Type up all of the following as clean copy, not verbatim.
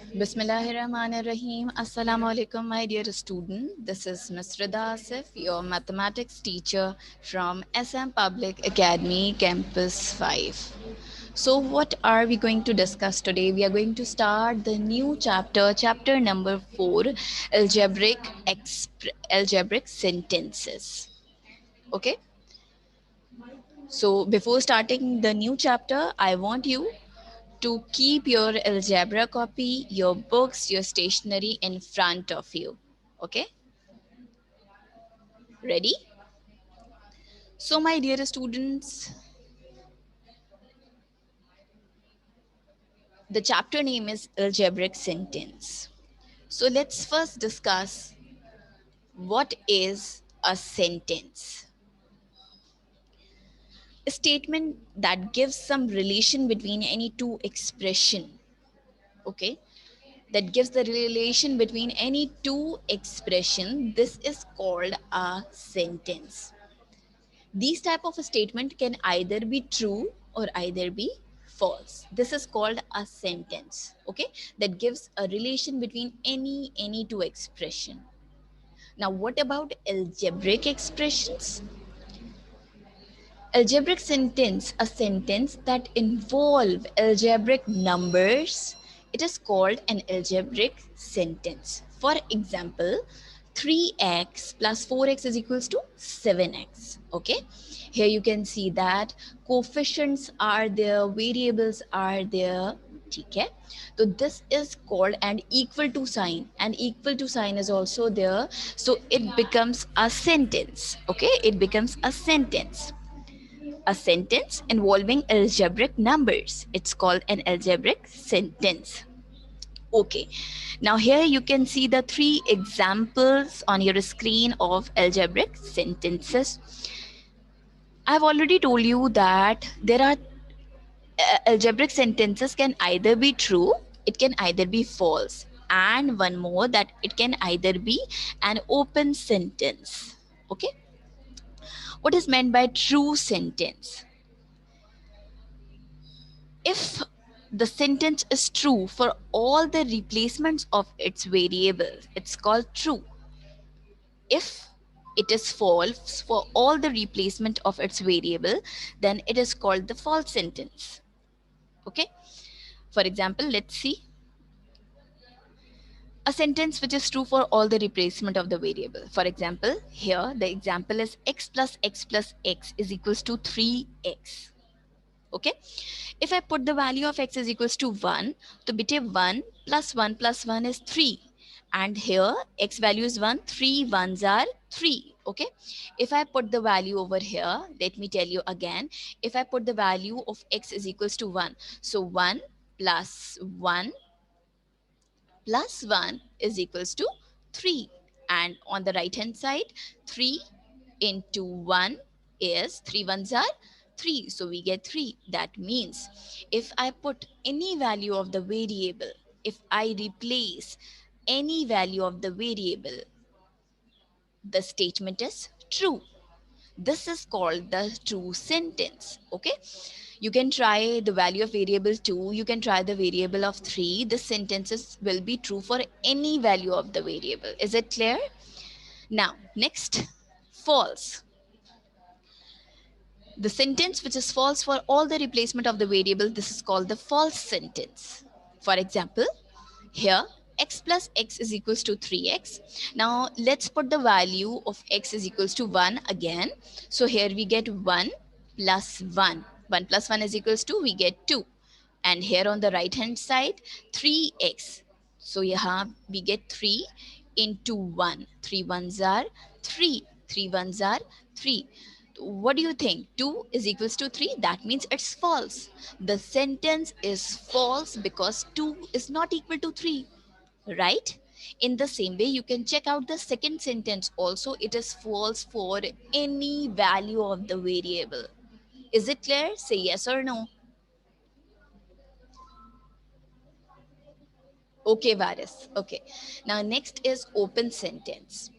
Bismillahirrahmanirrahim. Assalamu alaikum, my dear student. This is Ms. Rida Asif, your mathematics teacher from SM Public Academy, Campus 5. So, what are we going to discuss today? We are going to start the new chapter, chapter number 4, algebraic sentences. Okay. So, before starting the new chapter, I want you to keep your algebra copy, your books, your stationery in front of you. Okay? Ready? So, my dear students, the chapter name is algebraic sentence. So, let's first discuss what is a sentence. A statement that gives some relation between any two expression. Okay? That gives the relation between any two expression. This is called a sentence. These type of a statement can either be true or either be false. This is called a sentence, okay, that gives a relation between any two expression. Now what about algebraic expressions? Algebraic sentence, a sentence that involve algebraic numbers, it is called an algebraic sentence. For example, 3x plus 4x is equals to 7x. Okay, here you can see that coefficients are there, variables are there. Okay, so this is called an equal to sign, and equal to sign is also there, so it becomes a sentence. Okay, it becomes a sentence involving algebraic numbers. It's called an algebraic sentence. Okay, now here you can see the three examples on your screen of algebraic sentences. I've already told you that there are algebraic sentences can either be true, it can either be false, and one more, that it can either be an open sentence. Okay, what is meant by true sentence? If the sentence is true for all the replacements of its variables, it's called true. If it is false for all the replacement of its variable, then it is called the false sentence. Okay, for example, let's see a sentence which is true for all the replacement of the variable. For example, here the example is x plus x is equals to 3x. Okay, if I put the value of x is equals to 1, so beta 1 plus 1 is 3, and here x value is 1, 3 ones are 3. Okay, if I put the value over here, let me tell you again, if I put the value of x is equals to 1, so 1 plus 1 plus 1 is equals to 3, and on the right hand side 3 into 1 is 3 ones are 3, so we get 3. That means if I put any value of the variable, if I replace any value of the variable, the statement is true. This is called the true sentence. Okay, you can try the value of variable 2, you can try the variable of 3. The sentences will be true for any value of the variable. Is it clear? Now next, false. The sentence which is false for all the replacement of the variable, this is called the false sentence. For example, here x plus x is equals to 3x. Now let's put the value of x is equals to 1 again. So here we get 1 plus 1. 1 plus 1 is equals to, we get 2. And here on the right hand side, 3x. So here we get 3 into 1. 3 ones are 3. 3 ones are 3. What do you think? 2 is equals to 3. That means it's false. The sentence is false because 2 is not equal to 3. Right? In the same way, you can check out the second sentence also. It is false for any value of the variable. Is it clear? Say yes or no. Okay, Varis. Okay. Now, next is open sentence.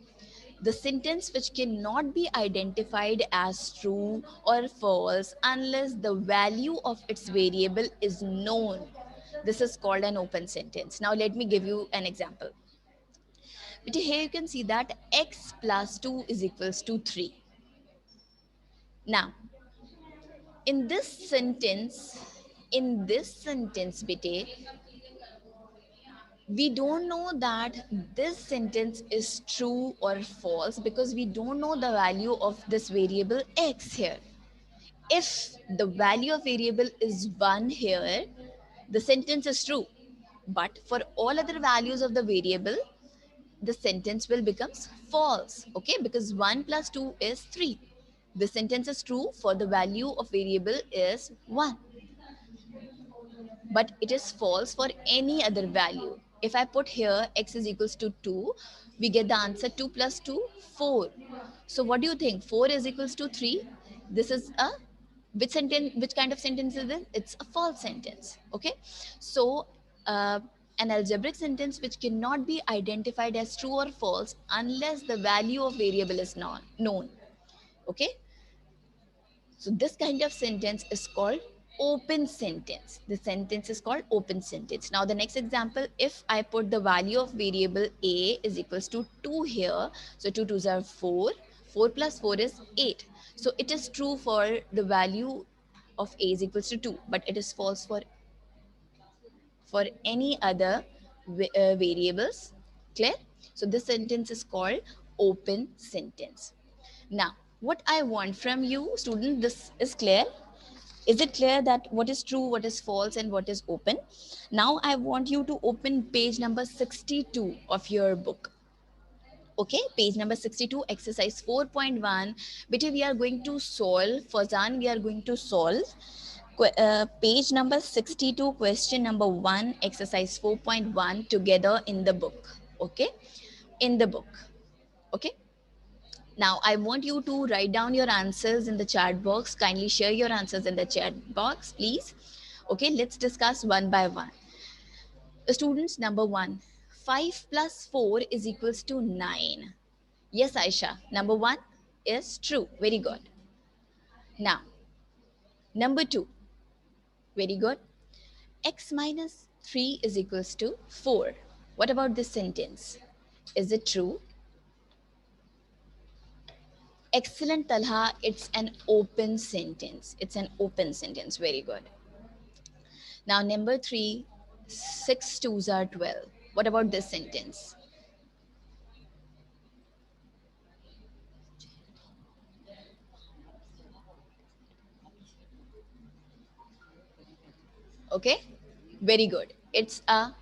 The sentence which cannot be identified as true or false unless the value of its variable is known. This is called an open sentence. Now let me give you an example. But here you can see that x plus 2 is equals to 3. Now, in this sentence, bete, we don't know that this sentence is true or false because we don't know the value of this variable x here. If the value of variable is 1 here, the sentence is true. But for all other values of the variable, the sentence will becomes false, okay? Because 1 plus 2 is 3. The sentence is true for the value of variable is 1. But it is false for any other value. If I put here x is equals to 2, we get the answer 2 plus 2, 4. So what do you think? 4 is equals to 3. This is a which sentence, which kind of sentence is this? It's a false sentence, okay? So an algebraic sentence which cannot be identified as true or false unless the value of variable is known, okay? So this kind of sentence is called open sentence. The sentence is called open sentence. Now the next example, if I put the value of variable a is equals to 2 here, so 2 2s are 4, 4 plus 4 is 8. So it is true for the value of a is equals to 2, but it is false for any other variables. Clear? So this sentence is called open sentence. Now, what I want from you, student, this is clear. Is it clear that what is true, what is false, and what is open? Now, I want you to open page number 62 of your book. Okay, page number 62, exercise 4.1. Beta, we are going to solve, Fazan, we are going to solve page number 62, question number 1, exercise 4.1 together in the book. Okay, in the book. Okay. Now, I want you to write down your answers in the chat box. Kindly share your answers in the chat box, please. Okay, let's discuss one by one. Students, number 1, 5 plus 4 is equals to 9. Yes, Aisha, number 1 is true. Very good. Now, number 2, very good. X minus 3 is equals to 4. What about this sentence? Is it true? Excellent, Talha. It's an open sentence. It's an open sentence. Very good. Now, number 3, 6 twos are 12. What about this sentence? Okay, very good. It's a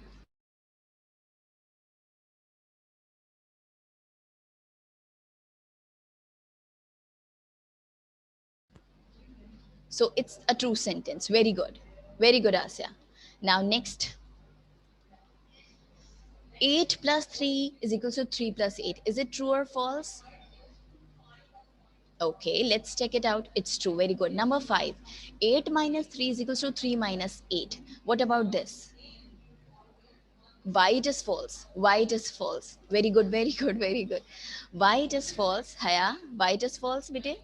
so it's a true sentence. Very good. Very good, Asya. Now, next. 8 plus 3 is equal to 3 plus 8. Is it true or false? Okay, let's check it out. It's true. Very good. Number 5. 8 minus 3 is equals to 3 minus 8. What about this? Why it is false? Why it is false? Very good, very good, very good. Why it is false? Haya, why it is false, bete?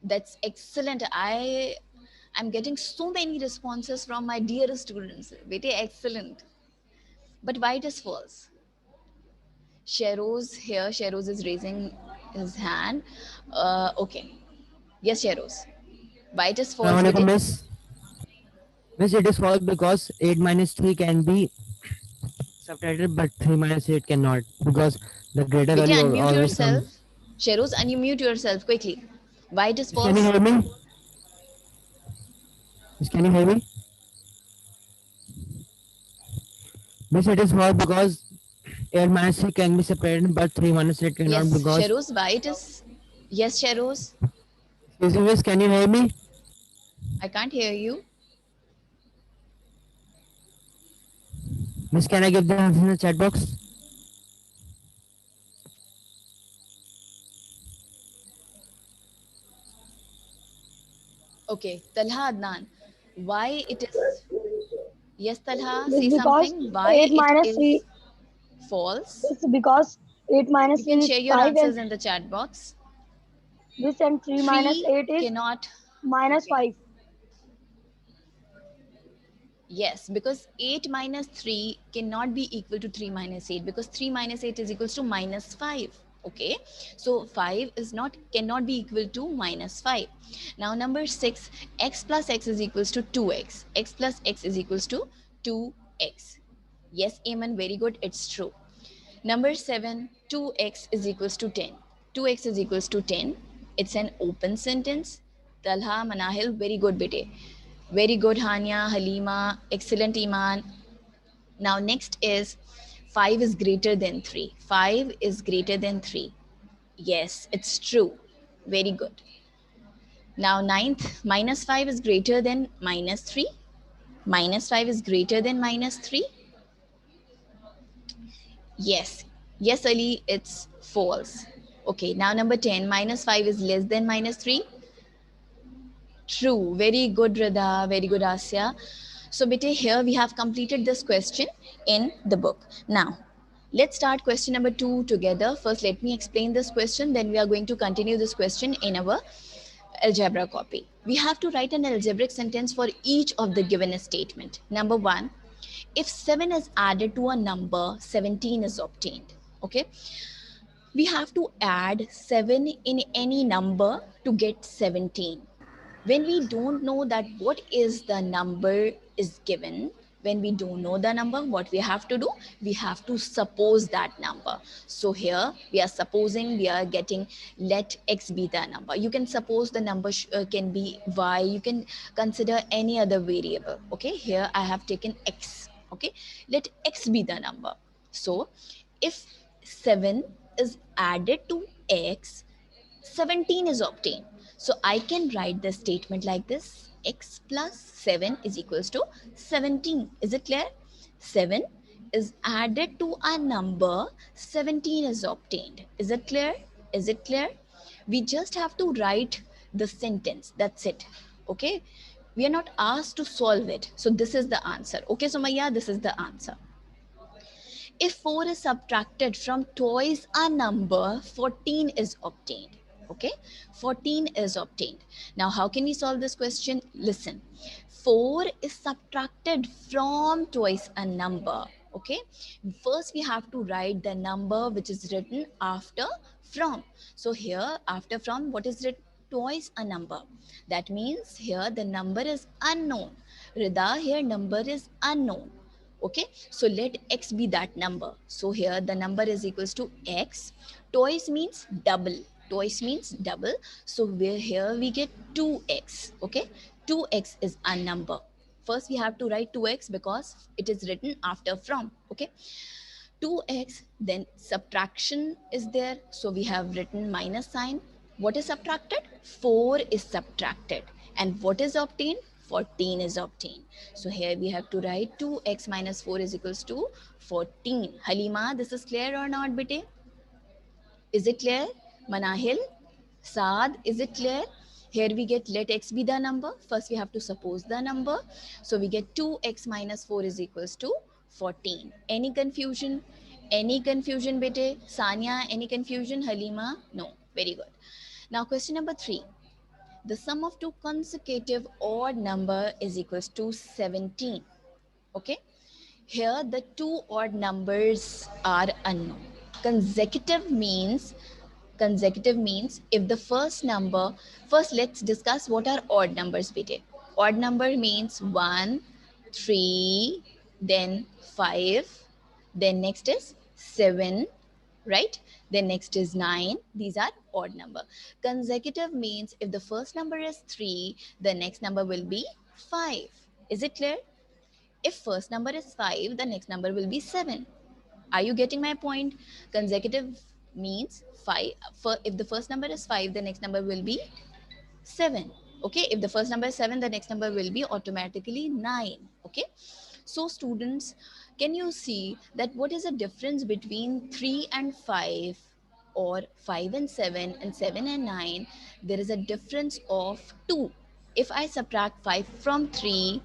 That's excellent. I'm getting so many responses from my dear students. Bete, excellent. But why it is false? Sheroz here. Sheroz is raising his hand. Okay. Yes, Sheroz. Why it is false, Assalamualaikum, bete? Miss. Miss, it is false because 8 minus 3 can be subtracted, but 3 minus 8 cannot because the greater Bete, value unmute always yourself. comes. Sheroz, unmute yourself quickly. Why it is Miss, can you false? hear me? Miss, can you hear me? Miss, it is false because 8 minus 3 can be separated, but 3 minus 8 cannot Yes, because. Sheroz, why it is? Yes, Sheroz. Excuse me, Miss, can you hear me? I can't hear you. Miss, can I give the answer in the chat box? Okay, Talha Adnan, why it is? Yes, Talha, This say because something. Why 8 it minus 3, is false? this because 8 You minus can 3 share is your 5 and answers in the chat box. this and 3 minus 3 8 is cannot. minus Okay. 5. Yes, because 8 minus 3 cannot be equal to 3 minus 8, because 3 minus 8 is equals to minus 5. Okay, so 5 is not cannot be equal to minus 5. Now number 6, x plus x is equals to 2x. X plus x is equals to 2x. Yes, Amen, very good, it's true. Number 7, 2x is equals to 10. 2x is equals to 10. It's an open sentence. Talha, Manahil, very good, bete. Very good, Hania, Halima, excellent, Iman. Now, next is 5 is greater than 3. 5 is greater than 3. Yes, it's true. Very good. Now, ninth, minus 5 is greater than minus 3. Minus 5 is greater than minus 3. Yes. Yes, Ali, it's false. Okay, now number 10, minus 5 is less than minus 3. True. Very good, Radha. Very good, Asya. So, bete, here we have completed this question in the book. Now, let's start question number 2 together. First, let me explain this question. Then we are going to continue this question in our algebra copy. We have to write an algebraic sentence for each of the given statement. Number 1, if 7 is added to a number, 17 is obtained. Okay, we have to add 7 in any number to get 17. When we don't know that what is the number is given, when we don't know the number, what we have to do, we have to suppose that number. So here we are supposing, we are getting let x be the number. You can suppose the number can be y, you can consider any other variable. Okay, here I have taken x. Okay, let x be the number. So if 7 is added to x, 17 is obtained. So I can write the statement like this: x plus 7 is equals to 17. Is it clear? 7 is added to a number, 17 is obtained. Is it clear? Is it clear? We just have to write the sentence. That's it. Okay? We are not asked to solve it. So this is the answer. Okay, Sumaya, this is the answer. If 4 is subtracted from twice a number, 14 is obtained. Okay, 14 is obtained. Now, how can we solve this question? Listen, 4 is subtracted from twice a number. Okay, first we have to write the number which is written after from. So here, after from, what is written? Twice a number. That means here the number is unknown. Rida, here number is unknown. Okay, so let x be that number. So here the number is equals to x. Twice means double. Twice means double. So here we get 2x. Okay, 2x is a number. First we have to write 2x because it is written after from. Okay, 2x, then subtraction is there, so we have written minus sign. What is subtracted? 4 is subtracted. And what is obtained? 14 is obtained. So here we have to write 2x minus 4 is equals to 14. Halima, this is clear or not, bete? Is it clear? Manahil, Saad, is it clear? Here we get let x be the number. First we have to suppose the number. So we get 2x minus 4 is equals to 14. Any confusion? Any confusion, bete? Sanya, any confusion? Halima? No. Very good. Now question number 3. The sum of two consecutive odd number is equals to 17. Okay. Here the two odd numbers are unknown. Consecutive means if the first number, first let's discuss what are odd numbers, bete. Odd number means 1, 3, then 5, then next is 7, right? Then next is 9. These are odd number. Consecutive means if the first number is 3, the next number will be 5. Is it clear? If first number is 5, the next number will be 7. Are you getting my point? Consecutive means 5. If the first number is 5, the next number will be 7. Okay, if the first number is 7, the next number will be automatically 9. Okay, so students, can you see that what is the difference between 3 and 5, or 5 and 7, and 7 and 9? There is a difference of 2. If I subtract 5 from 3,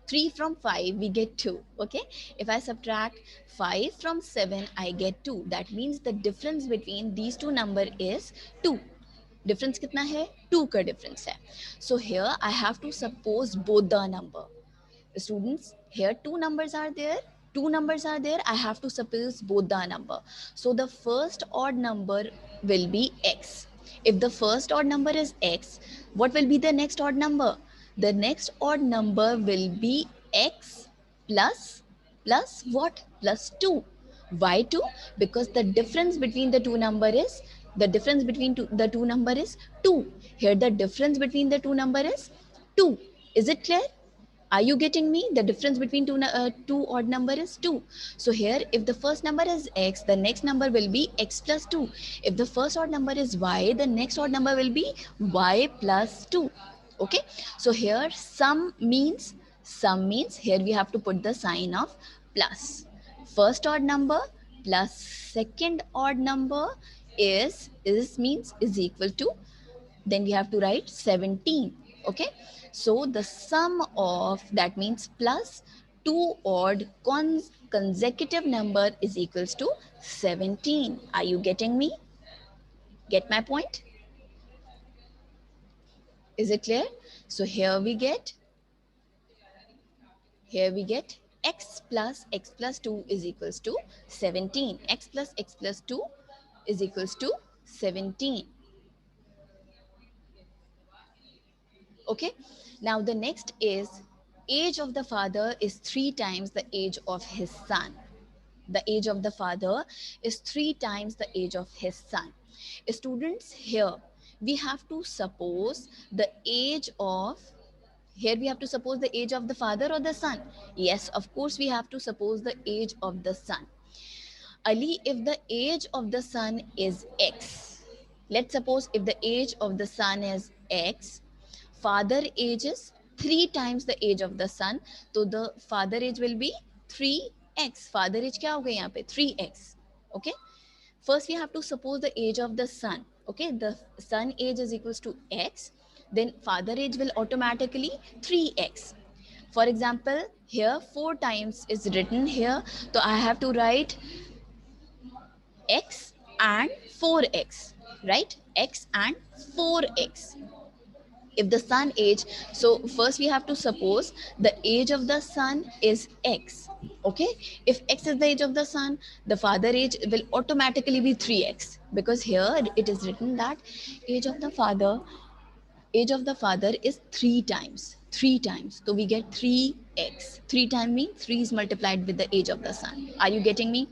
3 from 5, we get 2. Okay, if I subtract 5 from 7, I get 2. That means the difference between these two number is 2. Difference कितना है? 2 का difference है. So here I have to suppose both the number. Students, here two numbers are there. Two numbers are there. I have to suppose both the number. So the first odd number will be x. If the first odd number is x, what will be the next odd number? The next odd number will be x plus what? Plus 2. Why 2? Because the difference between the two number is the two number is 2. Here the difference between the two number is 2. Is it clear? Are you getting me? The difference between two odd number is 2. So here, if the first number is x, the next number will be x plus 2. If the first odd number is y, the next odd number will be y plus 2. Okay. So here sum means here we have to put the sign of plus. First odd number plus second odd number is equal to, then we have to write 17. Okay, so the sum of that means plus two odd consecutive number is equals to 17. Are you getting me? Get my point? Is it clear? So here we get x plus 2 is equals to 17. X plus 2 is equals to 17. Okay, now the next is age of the father is 3 times the age of his son. The age of the father is 3 times the age of his son. Students, here we have to suppose the age of, here we have to suppose the age of the father or the son. Yes, of course we have to suppose the age of the son. Ali, if the age of the son is x, let's suppose if the age of the son is x, father age is 3 times the age of the son, so the father age will be 3x. Father age क्या हो गया यहाँ पे 3x. Okay, first we have to suppose the age of the son. Okay, the son age is equals to x, then father age will automatically 3x. For example, here 4 times is written here, so I have to write x and 4x, right? X and 4x. If the son age, so first we have to suppose the age of the son is x. Okay, if x is the age of the son, the father age will automatically be 3x, because here it is written that age of the father is 3 times, so we get 3x. 3 times means 3 is multiplied with the age of the son. Are you getting me?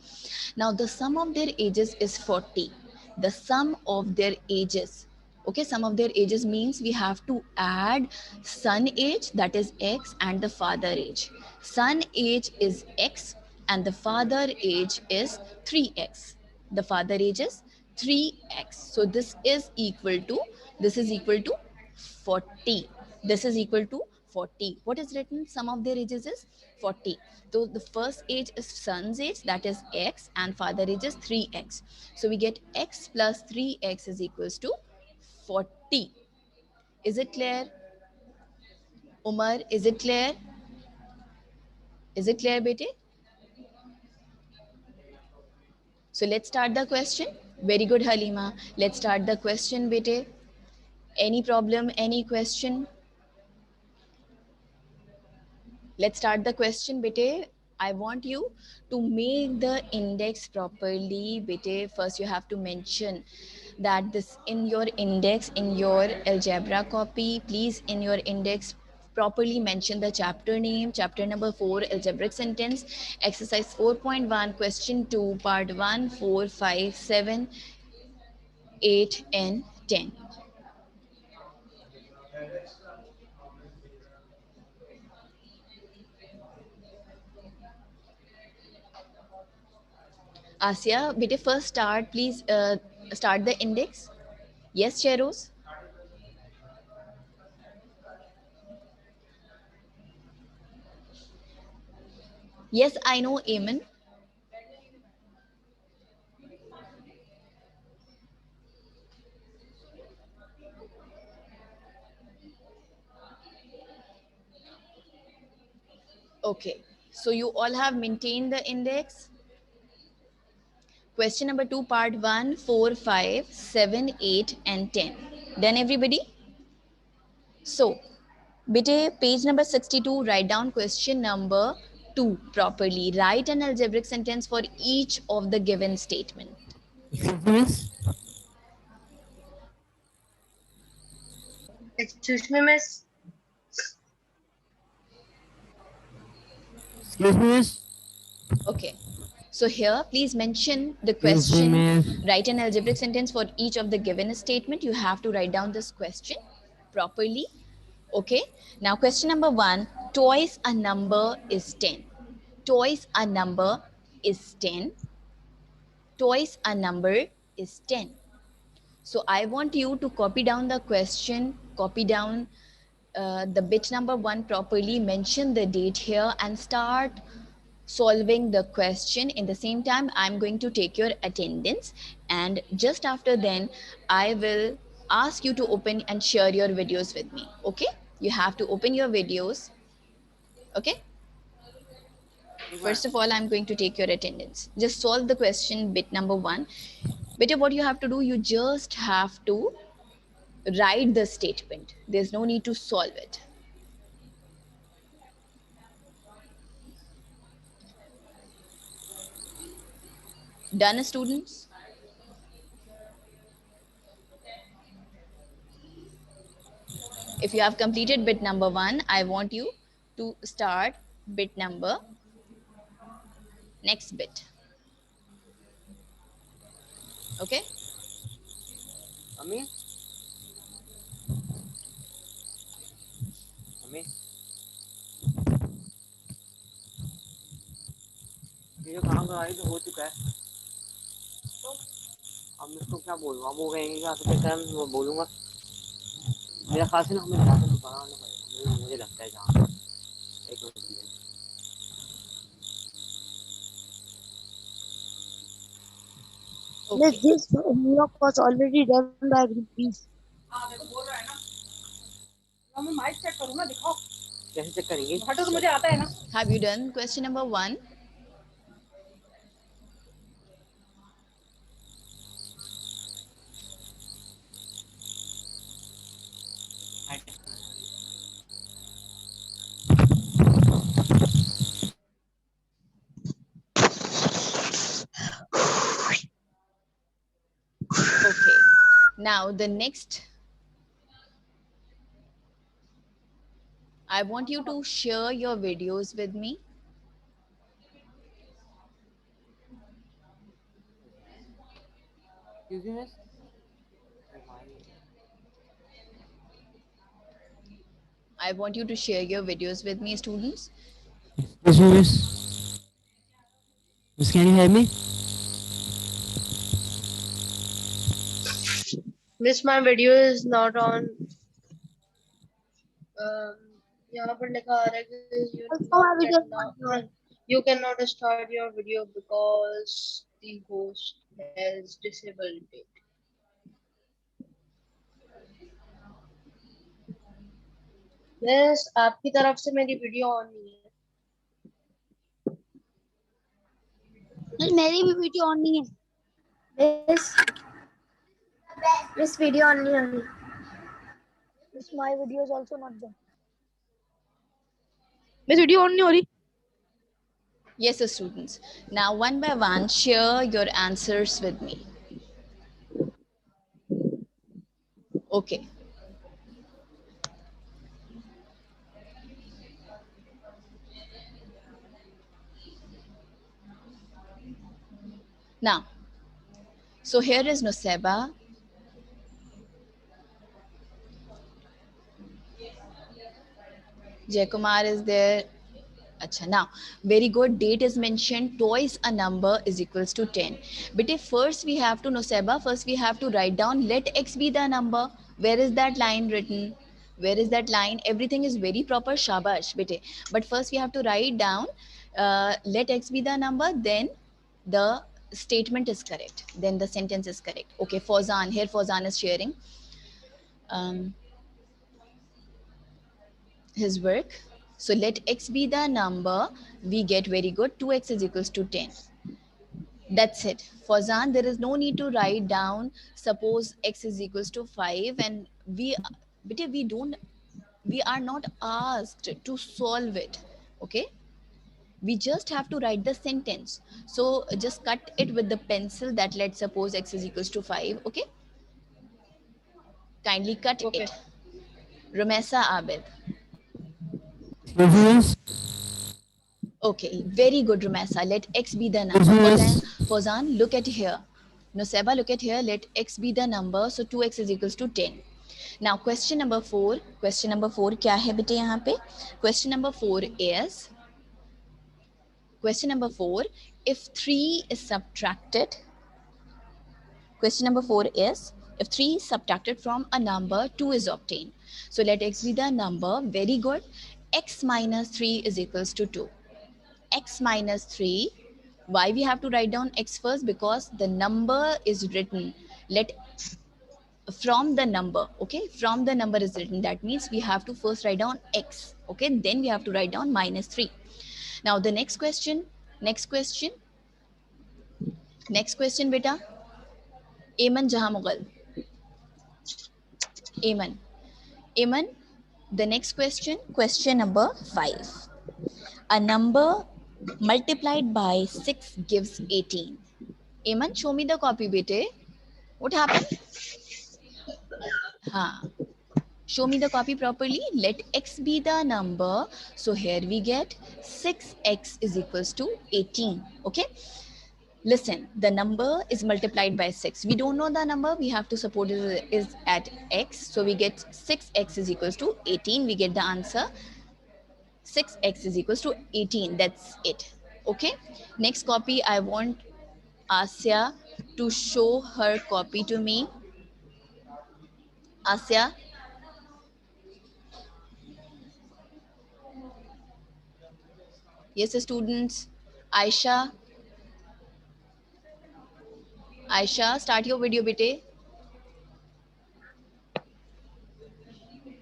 Now the sum of their ages is 40. The sum of their ages, okay, sum of their ages means we have to add son age, that is x, and the father age. Son age is x and the father age is 3x. The father age is 3x, so this is equal to 40. This is equal to 40. What is written? Sum of their ages is 40. So the first age is son's age, that is x, and father age is 3x. So we get x plus 3x is equals to 40. Is it clear? Umar, is it clear? Is it clear, bete? So let's start the question. Very good, Halima. Let's start the question, bete. Any problem? Any question? Let's start the question, bete. I want you to make the index properly, bete. First, you have to mention that this in your index, in your algebra copy, please in your index properly mention the chapter name, chapter number 4, algebraic sentence, exercise 4.1, question 2, part 1, 4, 5, 7, 8, and 10. Asya, bete, first start, please start the index. Yes, Cheros? Yes, I know, Amen. Okay, so you all have maintained the index. Question number 2, part 1, 4, 5, 7, 8, and 10. Done, everybody? So Bete, page number 62, write down question number 2 properly. Write an algebraic sentence for each of the given statement. Excuse me, miss. Excuse me, miss. Excuse me, miss. Okay. So here, please mention the Excuse me, question. miss. Write an algebraic sentence for each of the given statement. You have to write down this question properly. Okay. Now, question number 1. Twice a number is 10. Twice a number is 10. Twice a number is 10. So I want you to copy down the question, copy down the bit number 1 properly, mention the date here and start solving the question. In the same time, I'm going to take your attendance, and just after then I will ask you to open and share your videos with me. Okay, you have to open your videos. Okay, first of all, I'm going to take your attendance. Just solve the question bit number 1. Better, what you have to do, you just have to write the statement. There's no need to solve it. Done, students? If you have completed bit number 1, I want you to start bit number next bit. Okay? Mummy? Mummy? ये जो काम करा रही तो हो चुका है, तो अब मैं इसको क्या बोलूँ? अब वो कहेंगे क्या तो कहता है मैं बोलूँगा मेरा ख्याल से ना हमें ज़्यादा बनाना पड़ेगा, मुझे लगता है जहाँ एक मिनट के लिए। Miss, Okay. this homework was already done by Groupies. मैं माइक चेक करूँ ना, दिखाओ कैसे चेक करेंगे? हटो तो मुझे आता है ना। Have you done question number 1? Okay. Now the next, I want you to share your videos with me. Excuse me, miss? I want you to share your videos with me, students. Excuse me, miss. Miss, can you hear me? Miss, my video is not on. यहाँ पर लिखा आ रहा है कि Also, my video is not on. you cannot start your video because the host has disabled it. Miss, आपकी तरफ से मेरी वीडियो ऑन नहीं है। Miss, मेरी भी वीडियो ऑन नहीं है। Miss video ऑन नहीं है। Miss, my video is also not there. Miss, video on नहीं हो रही। Yes, students. Now, one by one, share your answers with me. Okay. Now, so here is Nuseba. Jaykumar is there. Acha, now, very good. Date is mentioned. Twice a number is equals to 10. But if first we have to, Nuseba, first we have to write down, let x be the number. Where is that line written? Where is that line? Everything is very proper, shabash, bete. But first we have to write down, let x be the number, then the statement is correct. Then the sentence is correct. Okay, Fauzan, here Fauzan is sharing his work. So let x be the number. We get very good. 2x is equals to 10. That's it. For Zan, there is no need to write down, suppose x is equals to 5 and we We are not asked to solve it. Okay, we just have to write the sentence. So just cut it with the pencil that let's suppose x is equals to 5. Okay, kindly cut Okay. it. Rumesa Abid. Yes. Okay, very good, Rumesa. Let x be the number. Fozan, look at here. Nuseba, look at here. Let x be the number. So 2x is equals to 10. Now question number 4. Question number 4 क्या है बेटे यहाँ पे? Question number 4 is, question number 4, if 3 is subtracted, question number 4 is, if 3 is subtracted from a number, 2 is obtained. So let x be the number. Very good. X minus 3 is equals to 2. X minus 3. Why we have to write down x first? Because the number is written. Let from the number, okay, from the number is written. That means we have to first write down x, okay, then we have to write down minus 3. Now the next question beta. Aman Jahan Mughal. Aman, the next question number 5. A number multiplied by 6 gives 18. Aman, show me the copy, bete. What happened? Show me the copy properly. Let x be the number. So here we get 6x is equals to 18. Okay. Listen, the number is multiplied by 6. We don't know the number. We have to suppose it is at x. So we get 6x is equals to 18. We get the answer. 6x is equals to 18. That's it. Okay. Next copy, I want Asya to show her copy to me. Asya. Yes, students. Aisha, start your video, bete.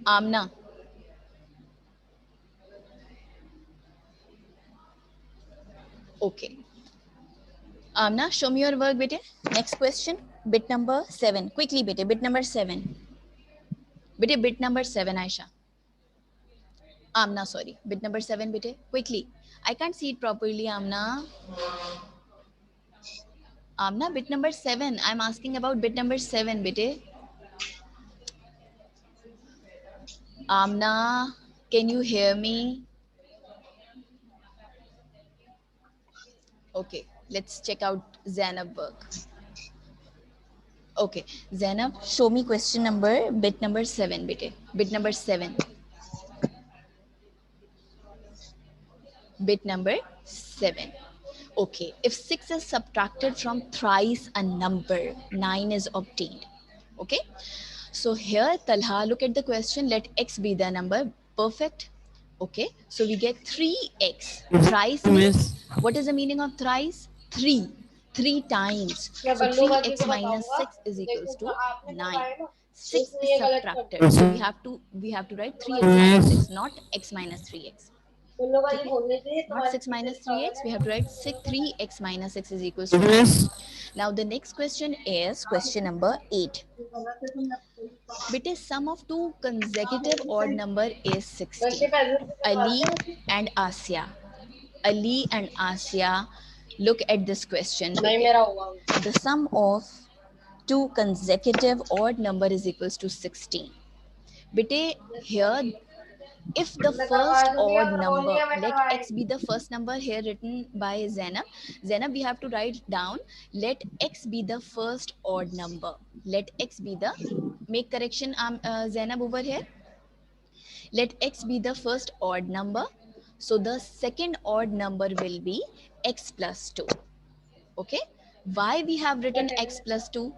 Amna. Okay. Amna, show me your work, bete. Next question. Bit number 7. Quickly, bete. Bit number 7. Bete, bit number 7, Aisha. Amna, sorry. Bit number 7, bete. Quickly. I can't see it properly, Amna. Amna, bit number 7. I'm asking about bit number 7, bete. Amna, can you hear me? Okay, let's check out Zainab work. Okay, Zainab, show me question number, bit number 7, bete. Bit number 7. Bit number 7. Okay, if 6 is subtracted from thrice a number, 9 is obtained. Okay, so here Talha, look at the question. Let x be the number. Perfect. Okay, so we get 3x. Thrice means, what is the meaning of thrice? 3 times. So 3x minus 6 is equals to 9. 6 is subtracted, so we have to write 3x minus 6, not x minus 3x. Not 6 minus 3x, we have to write 3x minus 6 is equals to 9. Now the next question is question number 8. Bete, sum of two consecutive odd number is 16. Ali and Asya. Look at this question. The sum of two consecutive odd number is equals to 16. Bete, here, if the first odd number, let x be the first number here written by Zainab. Zainab, we have to write down, let x be the first odd number. Let x be the, make correction, Zainab over here. Let x be the first odd number. So the second odd number will be x plus 2. Okay. Why we have written x plus 2?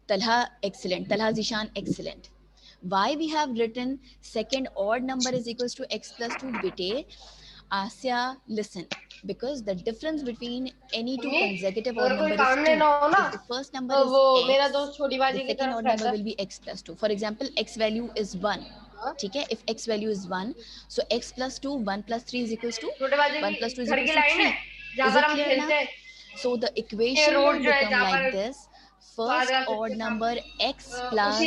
Talha, excellent. Talha Zishan, excellent. Why we have written second odd number is equals to x plus 2, bete? Asya, listen. Because the difference between any two consecutive odd number is 2. If the first number is x, the second odd number will be x plus 2. For example, x value is 1. Okay? If x value is 1, so x plus 2, 1 plus 3 is equals to 1 plus 2 is equals to 3. Is it clear now? So the equation will become like this. First odd number x plus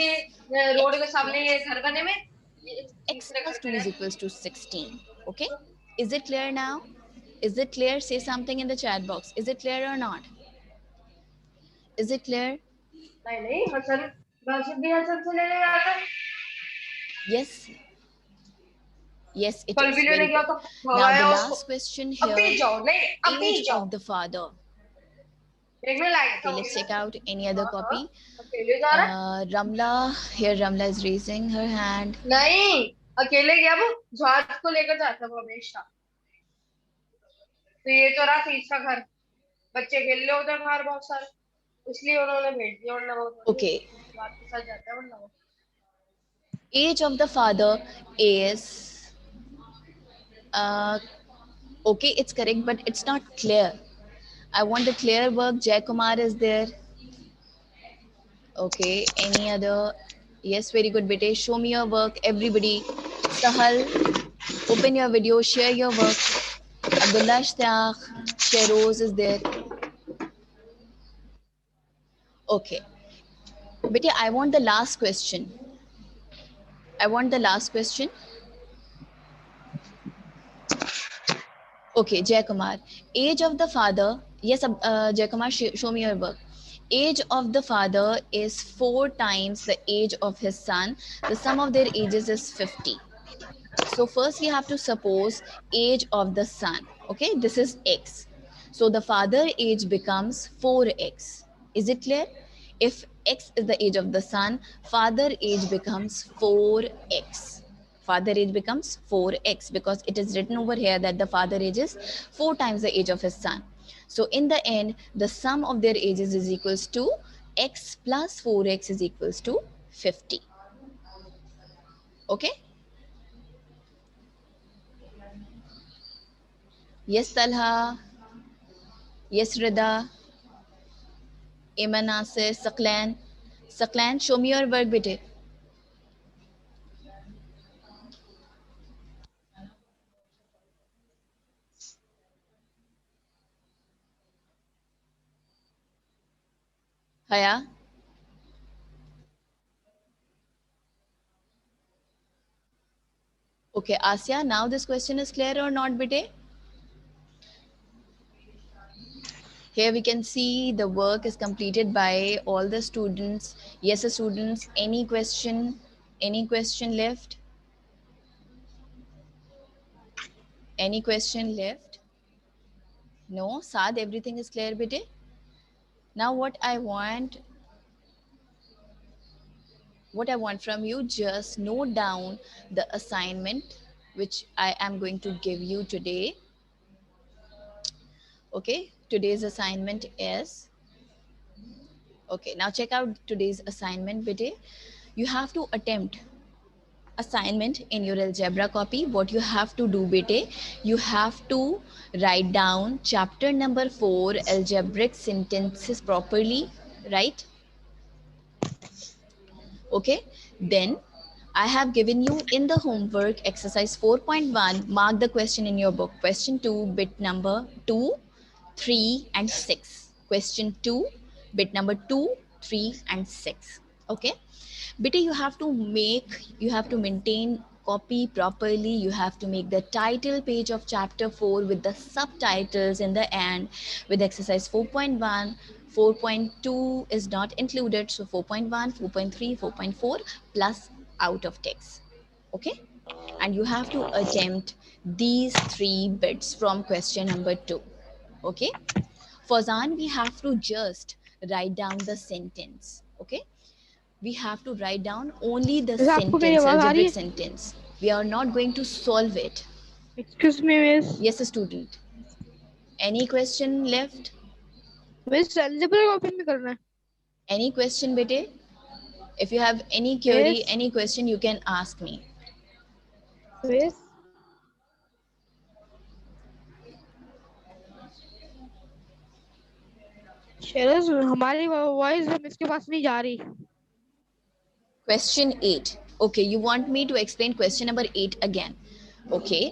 x plus 2 is equals to 16. Okay, is it clear now? Is it clear? Say something in the chat box. Is it clear or not? Is it clear? नहीं नहीं हसन हसन भी हसन से लेने गया था Yes, yes, it कल भी is. लेने Very गया good. तो Now, the भगाया उसको last question अभी here, जाओ नहीं अभी age जाओ of the father. एक में लाइट Okay, खाओगे let's ना check out any other हाँ हाँ copy. अकेले जा रहा है Ramla, here Ramla is raising her hand. नहीं अकेले गया वो जहाज को लेकर जाता वो हमेशा तो ये तो रहा तीसरा घर बच्चे खेल रहे होते हैं बाहर बहुत सारे इसलिए उन्होंने भेज दिया वरना वो थोड़ी Okay, रात के साथ जाता है वरना वो age of the father is, uh, okay, it's correct, but it's not clear. I want the clear work. Jay Kumar is there. Okay, any other? Yes, very good, Bete. Show me your work, everybody. Sahal, open your video, share your work. Abdullah Shtaq, Sheroz is there. Okay, Bete, I want the last question. I want the last question. Okay, Jay Kumar. Age of the father. Yes, Jay Kumar, show me your work. Age of the father is 4 times the age of his son. The sum of their ages is 50. So first we have to suppose age of the son. Okay, this is x. So the father age becomes 4x. Is it clear? If x is the age of the son, father age becomes 4x. Father age becomes 4x because it is written over here that the father age is 4 times the age of his son. So in the end, the sum of their ages is equals to x plus 4x is equals to 50. Okay? Yes, Talha. Yes, Rida. Iman Nasir, Saklan. Saklan, show me your work, bete. Haya. Okay, Asya, now this question is clear or not, bete? Here we can see the work is completed by all the students. Yes, students, any question? Any question left? Any question left? No, Saad, everything is clear, bete? Now what I want from you, just note down the assignment which I am going to give you today. Okay, today's assignment is, okay, now check out today's assignment, bete. You have to attempt assignment in your algebra copy. What you have to do, bete, you have to write down chapter number 4 algebraic sentences properly, right? Okay, then I have given you in the homework exercise 4.1, mark the question in your book. Question 2, bit number 2, 3 and 6. Question 2, bit number 2, 3 and 6. Okay, bit you have to maintain copy properly. You have to make the title page of chapter 4 with the subtitles in the end with exercise 4.1. 4.2 is not included, so 4.1, 4.3, 4.4 plus out of text. Okay, and you have to attempt these 3 bits from question number 2. Okay, Fazan, we have to just write down the sentence. Okay, we have to write down only the वैसे आपको मेरी sentence, आवाज आ रही algebraic है? sentence. We are not going to solve it. Excuse me, miss. Yes, student. Any question left? Miss algebra copy में करना है? Any question, bete? If you have any query, Yes. any question, you can ask me. Miss shares हमारी voice miss के पास नहीं जा रही. Question 8. Okay, you want me to explain question number 8 again. Okay.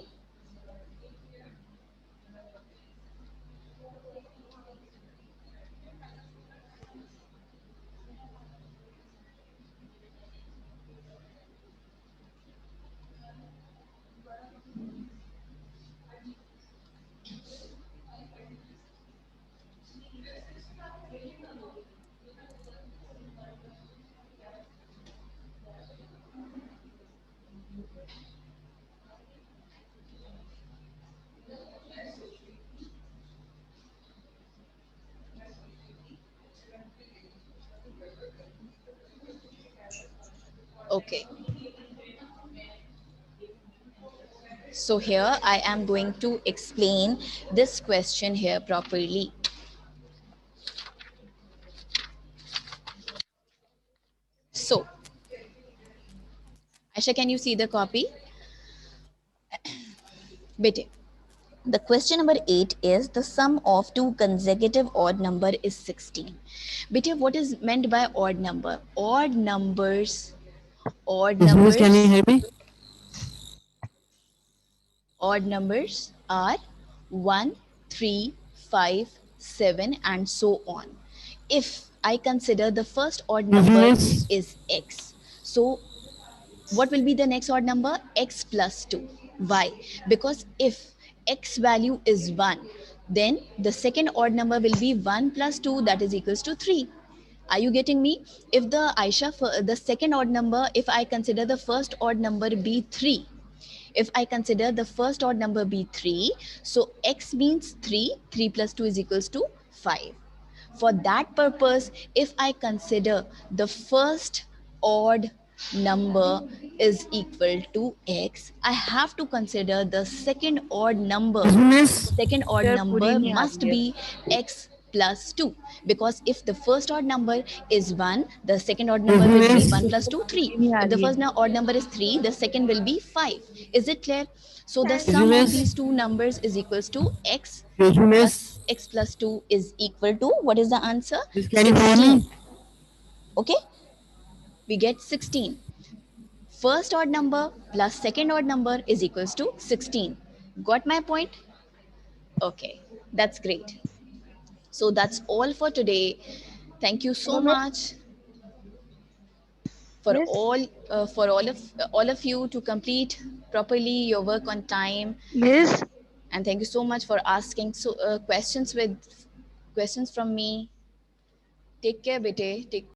Okay. So here I am going to explain this question here properly. So, Aisha, can you see the copy? Bete. The question number 8 is the sum of two consecutive odd number is 16. Bete, what is meant by odd number? Odd numbers Can you hear me? Odd numbers are 1, 3, 5, 7 and so on. If I consider the first odd number Yes. is x, so what will be the next odd number? X plus 2. Why? Because if x value is 1, then the second odd number will be 1 plus 2, that is equals to 3. Are you getting me? If the Aisha, the second odd number, if I consider the first odd number be 3, if I consider the first odd number be 3, so x means 3, 3 plus 2 is equals to 5. For that purpose, if I consider the first odd number is equal to x, I have to consider the second odd number. Second odd number must be x plus 2, because if the first odd number is 1, the second odd number will be 1 plus 2, 3. If the first odd number is 3, the second will be 5. Is it clear? So the sum of these two numbers is equals to x plus x plus 2 is equal to, what is the answer? Can you hear 16. me? Okay, we get 16. First odd number plus second odd number is equals to 16. Got my point? Okay, that's great. So that's all for today. Thank you so much for Yes. all of you to complete properly your work on time, Yes. and thank you so much for asking questions from me. Take care, bete. Take